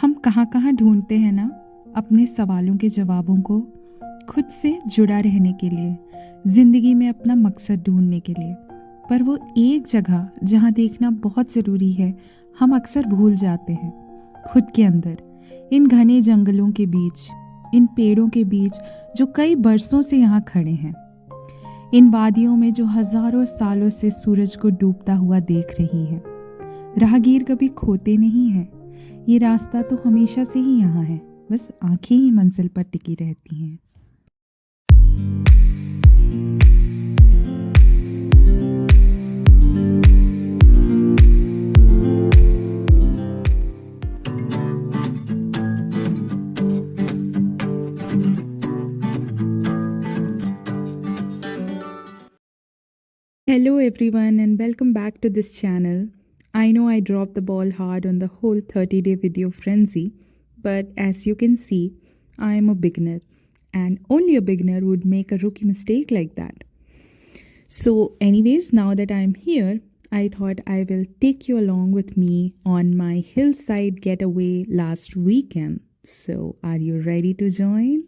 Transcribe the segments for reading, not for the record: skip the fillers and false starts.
हम कहाँ कहाँ ढूंढते हैं ना अपने सवालों के जवाबों को, खुद से जुड़ा रहने के लिए, ज़िंदगी में अपना मकसद ढूंढने के लिए। पर वो एक जगह जहाँ देखना बहुत ज़रूरी है, हम अक्सर भूल जाते हैं। खुद के अंदर, इन घने जंगलों के बीच, इन पेड़ों के बीच जो कई बरसों से यहाँ खड़े हैं, इन वादियों में जो हजारों सालों से सूरज को डूबता हुआ देख रही हैं। राहगीर कभी खोते नहीं हैं। ये रास्ता तो हमेशा से ही यहाँ है, बस आंखें ही मंजिल पर टिकी रहती हैं। Hello everyone and welcome back to this channel. I know I dropped the ball hard on the whole 30-day video frenzy, but as you can see, I am a beginner and only a beginner would make a rookie mistake like that. So anyways, now that I'm here, I thought I will take you along with me on my hillside getaway last weekend. So are you ready to join?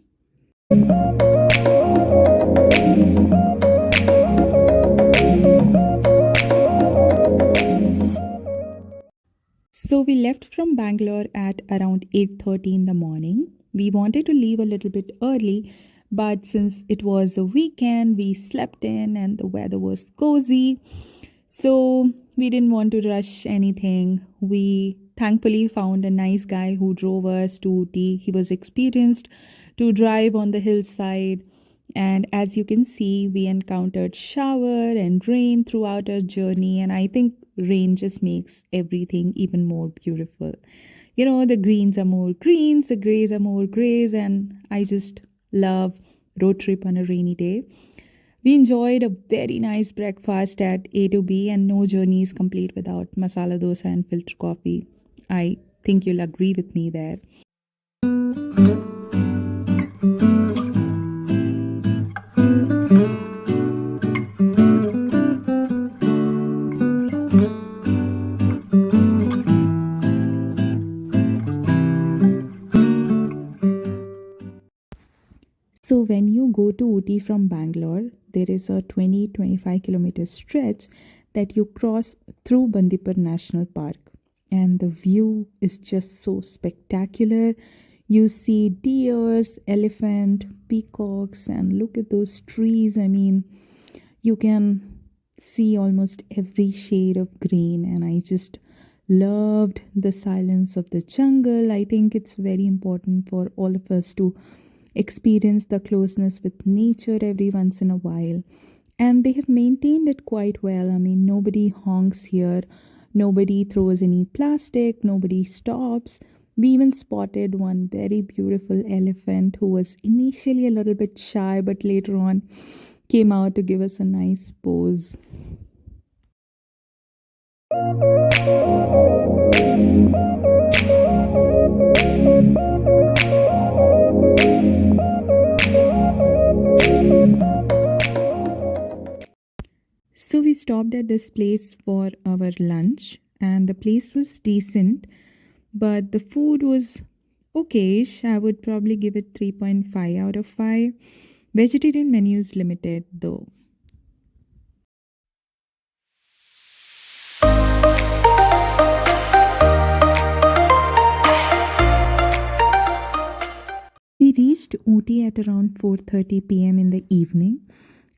So we left from Bangalore at around 8:30 in the morning. We wanted to leave a little bit early, but since it was a weekend, we slept in and the weather was cozy. So we didn't want to rush anything. We thankfully found a nice guy who drove us to Ooty. He was experienced to drive on the hillside. And as you can see, we encountered shower and rain throughout our journey. And I think rain just makes everything even more beautiful. You know, the greens are more greens, the grays are more grays. And I just love road trip on a rainy day. We enjoyed a very nice breakfast at A to B, and no journey is complete without masala dosa and filter coffee. I think you'll agree with me there. So when you go to Ooty from Bangalore, there is a 20-25 kilometer stretch that you cross through Bandipur National Park. And the view is just so spectacular. You see deers, elephant, peacocks, and look at those trees. I mean, you can see almost every shade of green, and I just loved the silence of the jungle. I think it's very important for all of us to experience the closeness with nature every once in a while, and they have maintained it quite well. I mean, nobody honks here, nobody throws any plastic, nobody stops. We even spotted one very beautiful elephant who was initially a little bit shy, but later on came out to give us a nice pose. So we stopped at this place for our lunch, and the place was decent, but the food was okayish. I would probably give it 3.5 out of 5. Vegetarian menu is limited though. We reached Ooty at around 4:30 p.m. in the evening,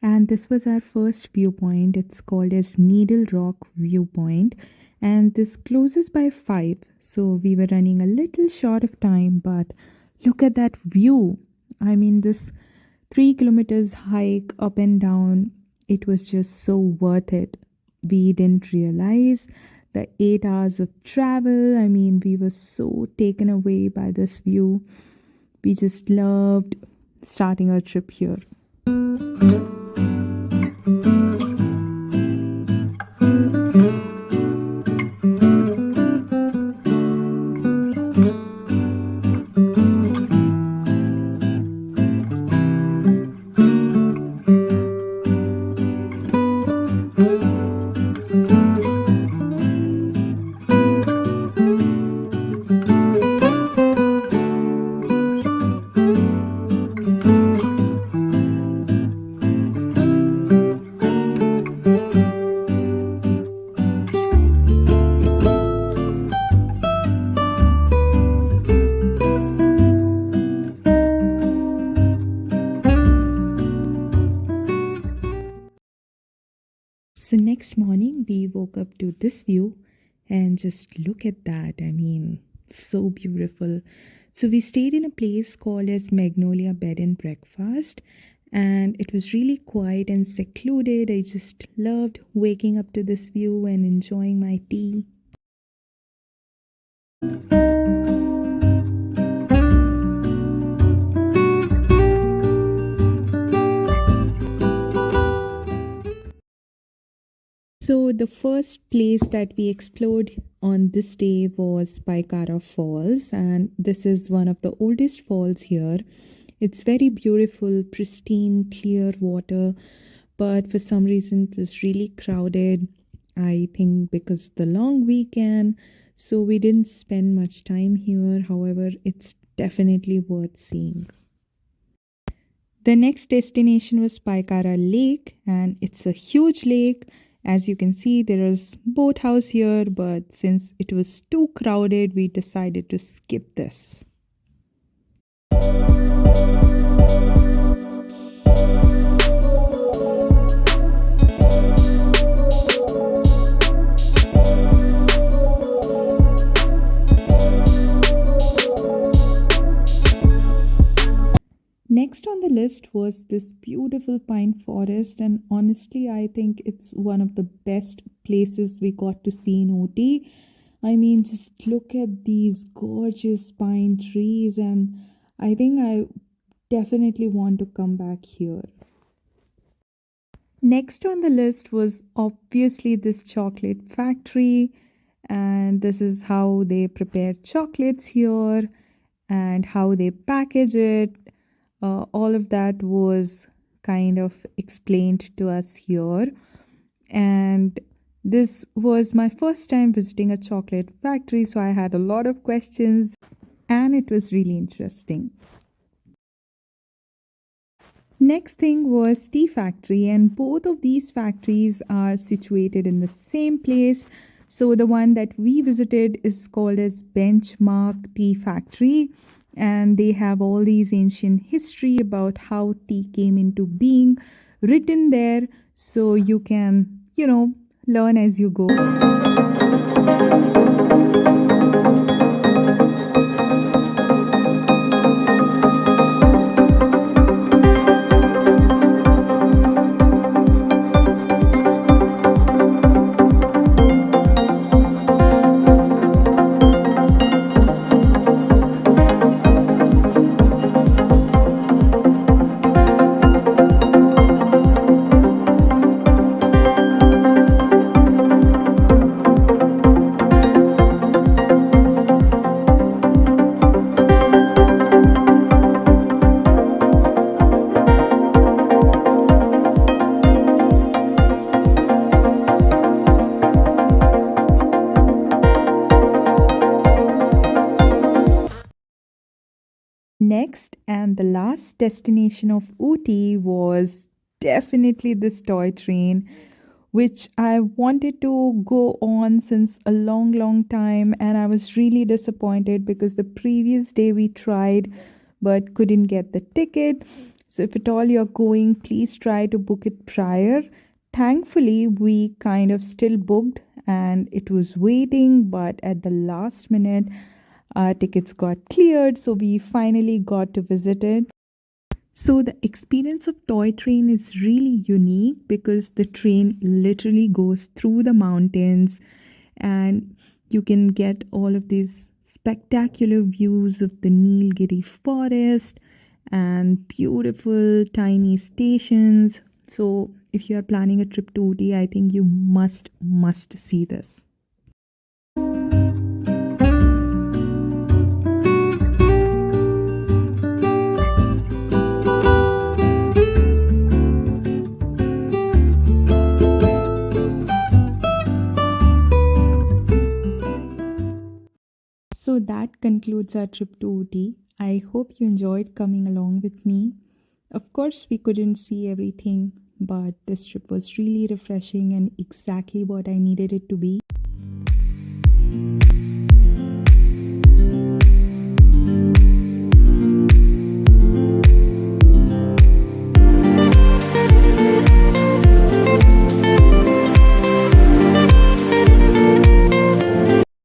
and this was our first viewpoint. It's called as Needle Rock Viewpoint, and this closes by 5. So we were running a little short of time, but look at that view. I mean, this 3 kilometers hike up and down, it was just so worth it. We didn't realize the 8 hours of travel. I mean, we were so taken away by this view. We just loved starting our trip here. So next morning we woke up to this view and just look at that. I mean, so beautiful. So we stayed in a place called as Magnolia Bed and Breakfast, and it was really quiet and secluded. I just loved waking up to this view and enjoying my tea. So, the first place that we explored on this day was Paikara Falls, and this is one of the oldest falls here. It's very beautiful, pristine, clear water, but for some reason it was really crowded. I think because the long weekend, so we didn't spend much time here. However, it's definitely worth seeing. The next destination was Paikara Lake, and it's a huge lake. As you can see, there is boathouse here, but since it was too crowded, we decided to skip this. Next on the list was this beautiful pine forest, and honestly, I think it's one of the best places we got to see in Ooty. I mean, just look at these gorgeous pine trees, and I think I definitely want to come back here. Next on the list was obviously this chocolate factory, and this is how they prepare chocolates here and how they package it. All of that was kind of explained to us here. And this was my first time visiting a chocolate factory, so I had a lot of questions and it was really interesting. Next thing was tea factory, and both of these factories are situated in the same place. So the one that we visited is called as Benchmark Tea Factory, and they have all these ancient history about how tea came into being written there, so you can, learn as you go. Next and the last destination of Ooty was definitely this toy train, which I wanted to go on since a long, long time. And I was really disappointed because the previous day we tried but couldn't get the ticket. So, if at all you're going, please try to book it prior. Thankfully, we kind of still booked and it was waiting, but at the last minute, our tickets got cleared, so we finally got to visit it. So the experience of toy train is really unique because the train literally goes through the mountains, and you can get all of these spectacular views of the Nilgiris forest and beautiful tiny stations. So if you are planning a trip to Ooty, I think you must see this. So that concludes our trip to Ooty. I hope you enjoyed coming along with me. Of course, we couldn't see everything, but this trip was really refreshing and exactly what I needed it to be.